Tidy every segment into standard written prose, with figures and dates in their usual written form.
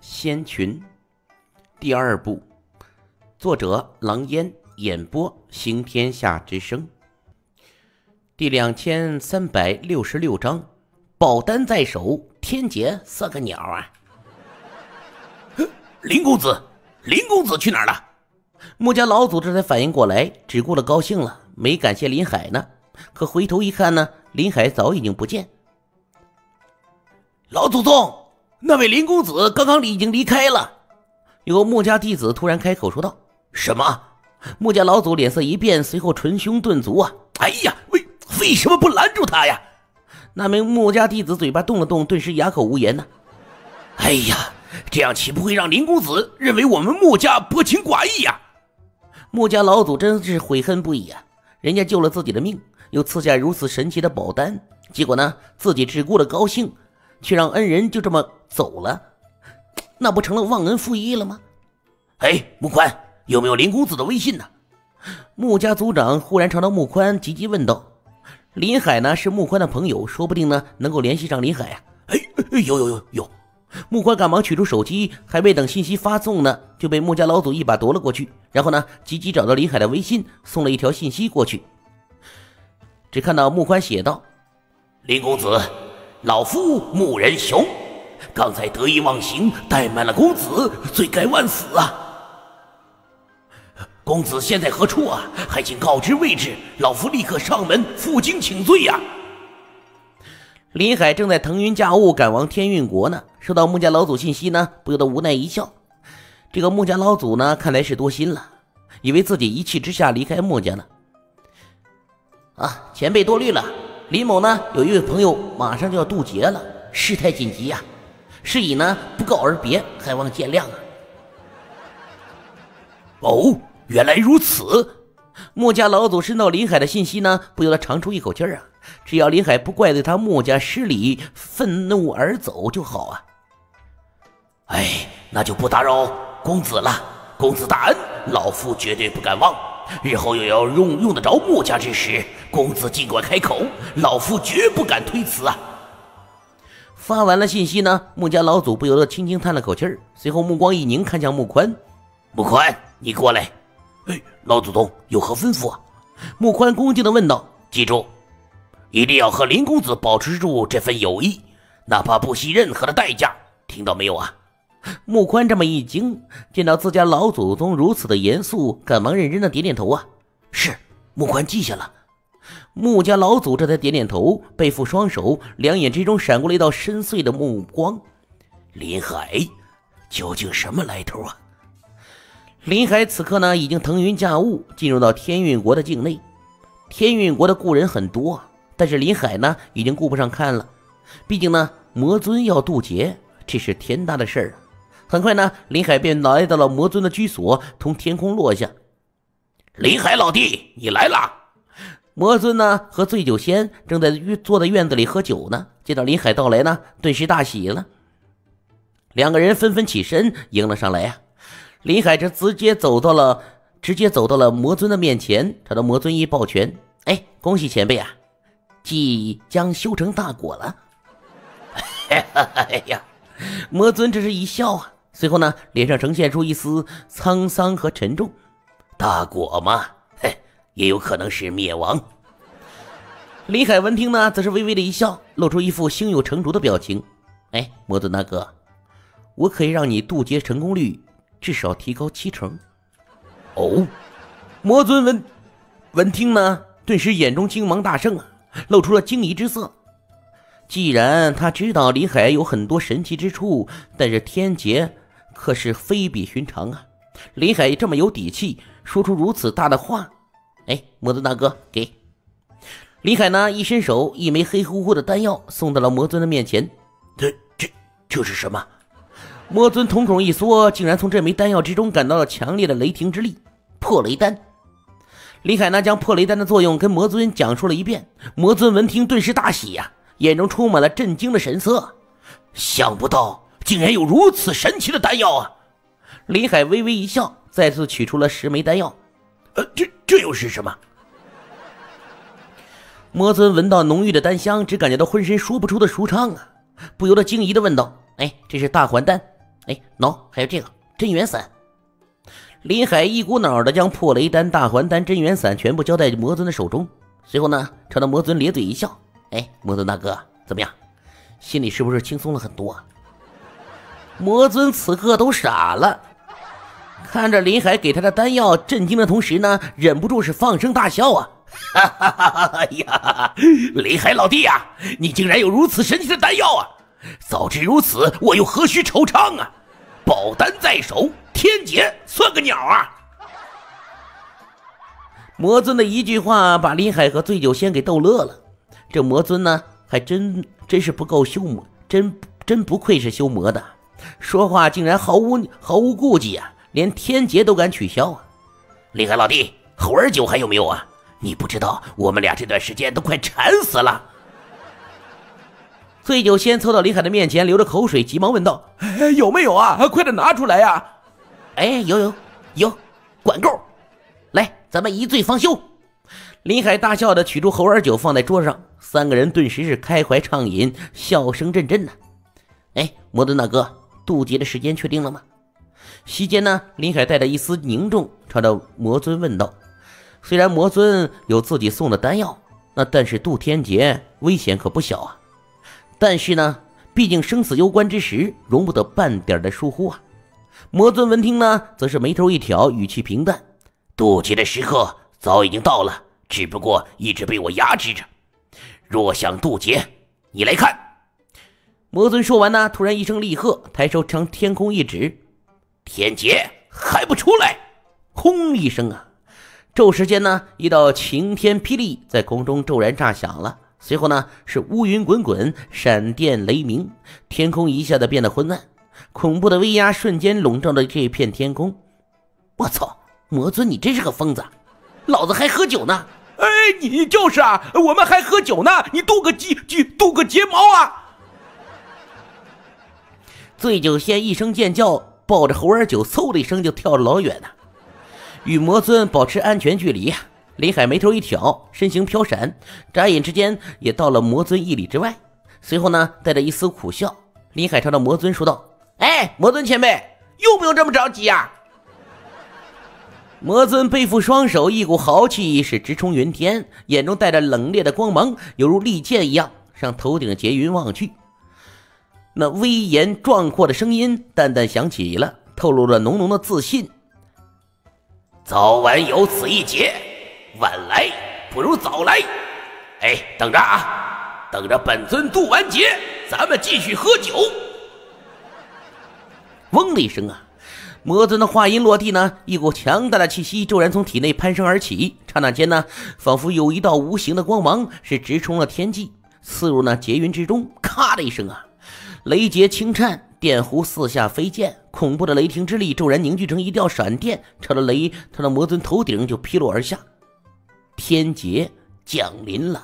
仙群》第2部，作者狼烟，演播行天下之声。第2366章，宝丹在手，天劫算个鸟啊！林公子，林公子去哪儿了？穆家老祖这才反应过来，只顾了高兴了，没感谢林海呢。可回头一看呢，林海早已经不见。老祖宗，那位林公子刚刚已经离开了。有个穆家弟子突然开口说道：“什么？”穆家老祖脸色一变，随后捶胸顿足啊！哎呀，为什么不拦住他呀？那名穆家弟子嘴巴动了动，顿时哑口无言呢。哎呀，这样岂不会让林公子认为我们穆家薄情寡义呀？穆家老祖真是悔恨不已啊！人家救了自己的命，又赐下如此神奇的宝丹，结果呢，自己只顾了高兴，却让恩人就这么走了，那不成了忘恩负义了吗？哎，穆宽，有没有林公子的微信呢？穆家族长忽然朝着穆宽急急问道。林海呢是穆宽的朋友，说不定呢能够联系上林海啊。有。穆宽赶忙取出手机，还未等信息发送呢，就被穆家老祖一把夺了过去，然后呢急急找到林海的微信，送了一条信息过去。只看到穆宽写道：林公子，老夫穆仁雄刚才得意忘形，怠慢了公子，罪该万死啊！公子现在何处啊？还请告知位置，老夫立刻上门负荆请罪呀！林海正在腾云驾雾赶往天运国呢，收到穆家老祖信息呢，不由得无奈一笑。这个穆家老祖呢，看来是多心了，以为自己一气之下离开穆家呢。前辈多虑了，林某呢有一位朋友马上就要渡劫了，事态紧急啊，是以呢不告而别，还望见谅啊。哦，原来如此。穆家老祖收到林海的信息呢，不由得长出一口气啊。只要林海不怪罪他穆家失礼，愤怒而走就好啊。哎，那就不打扰公子了。公子大恩，老夫绝对不敢忘。日后又要用得着穆家之时，公子尽管开口，老夫绝不敢推辞啊。发完了信息呢，穆家老祖不由得轻轻叹了口气儿，随后目光一凝，看向穆宽。穆宽，你过来。老祖宗有何吩咐啊？穆宽恭敬地问道。记住，一定要和林公子保持住这份友谊，哪怕不惜任何的代价，听到没有啊？穆宽这么一惊，见到自家老祖宗如此的严肃，赶忙认真的点点头啊。是，穆宽记下了。穆家老祖这才点点头，背负双手，两眼之中闪过了一道深邃的目光。林海究竟什么来头啊？林海此刻呢已经腾云驾雾进入到天运国的境内。天运国的故人很多，但是林海呢已经顾不上看了，毕竟呢魔尊要渡劫，这是天大的事儿啊。很快呢，林海便来到了魔尊的居所，从天空落下。林海老弟，你来了。魔尊呢和醉酒仙正在坐在院子里喝酒呢，见到林海到来呢，顿时大喜了。两个人纷纷起身迎了上来啊。林海这直接走到了魔尊的面前，朝着魔尊一抱拳：“恭喜前辈啊，即将修成大果了。”哎呀，魔尊这是一笑啊，随后呢，脸上呈现出一丝沧桑和沉重。大果嘛，也有可能是灭亡。林海闻听呢，则是微微的一笑，露出一副胸有成竹的表情。魔尊大哥，我可以让你渡劫成功率至少提高70%。哦，魔尊闻听呢，顿时眼中精芒大盛啊，露出了惊疑之色。既然他知道林海有很多神奇之处，但是天劫可是非比寻常啊。林海这么有底气，说出如此大的话。魔尊大哥，给。林海呢一伸手，一枚黑乎乎的丹药送到了魔尊的面前。这是什么？魔尊瞳孔一缩，竟然从这枚丹药之中感到了强烈的雷霆之力。破雷丹。林海呢将破雷丹的作用跟魔尊讲述了一遍。魔尊闻听顿时大喜呀，眼中充满了震惊的神色。想不到竟然有如此神奇的丹药啊！林海微微一笑，再次取出了10枚丹药。这又是什么？魔尊闻到浓郁的丹香，只感觉到浑身说不出的舒畅啊，不由得惊疑地问道：“这是大还丹？”哎，喏，还有这个真元伞。林海一股脑的将破雷丹、大还丹、真元伞全部交在魔尊的手中，随后呢，朝着魔尊咧嘴一笑：“哎，魔尊大哥，怎么样？心里是不是轻松了很多啊？”魔尊此刻都傻了，看着林海给他的丹药，震惊的同时呢，忍不住是放声大笑啊！哈哈哈哈呀，林海老弟呀，你竟然有如此神奇的丹药啊！早知如此，我又何须惆怅啊！宝丹在手，天劫算个鸟啊！魔尊的一句话把林海和醉酒仙给逗乐了。这魔尊呢，还真是不够修魔，真不愧是修魔的，说话竟然毫无顾忌啊，连天劫都敢取消啊！林海老弟，猴儿酒还有没有啊？你不知道我们俩这段时间都快馋死了。醉酒仙凑到林海的面前，流着口水，急忙问道：“有没有啊？快点拿出来呀！”“哎，有，管够！来，咱们一醉方休。”林海大笑的取出猴儿酒放在桌上，三个人顿时是开怀畅饮，笑声阵阵呢。哎，魔尊大哥，渡劫的时间确定了吗？席间呢，林海带着一丝凝重，朝着魔尊问道。虽然魔尊有自己送的丹药，但是渡天劫危险可不小啊。但是呢，毕竟生死攸关之时，容不得半点的疏忽啊。魔尊闻听呢，则是眉头一挑，语气平淡：“渡劫的时刻早已经到了，只不过一直被我压制着。若想渡劫，你来看。”魔尊说完呢，突然一声厉喝，抬手朝天空一指：“天劫还不出来！”轰一声啊，骤时间呢，一道晴天霹雳在空中骤然炸响了。随后呢，是乌云滚滚，闪电雷鸣，天空一下子变得昏暗，恐怖的威压瞬间笼罩着这片天空。我操，魔尊你真是个疯子，老子还喝酒呢！哎，你就是啊，我们还喝酒呢，你渡个睫毛啊！醉酒仙一声尖叫，抱着猴儿酒，嗖的一声就跳了老远呢，与魔尊保持安全距离。林海眉头一挑，身形飘闪，眨眼之间也到了魔尊1里之外。随后呢，带着一丝苦笑，林海朝着魔尊说道：“哎，魔尊前辈，用不用这么着急呀？”魔尊背负双手，一股豪气是直冲云天，眼中带着冷冽的光芒，犹如利剑一样，向头顶劫云望去。那威严壮阔的声音淡淡响起了，透露了浓浓的自信：“早晚有此一劫，晚来不如早来。哎，等着啊，等着本尊渡完劫，咱们继续喝酒。”嗡的一声啊，魔尊的话音落地呢，一股强大的气息骤然从体内攀升而起，刹那间呢，仿佛有一道无形的光芒是直冲了天际，刺入那劫云之中。咔的一声啊，雷劫轻颤，电弧四下飞溅，恐怖的雷霆之力骤然凝聚成一道闪电，朝着魔尊头顶就劈落而下。天劫降临了。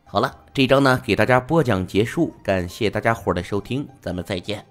好了，这一章呢给大家播讲结束，感谢大家伙的收听，咱们再见。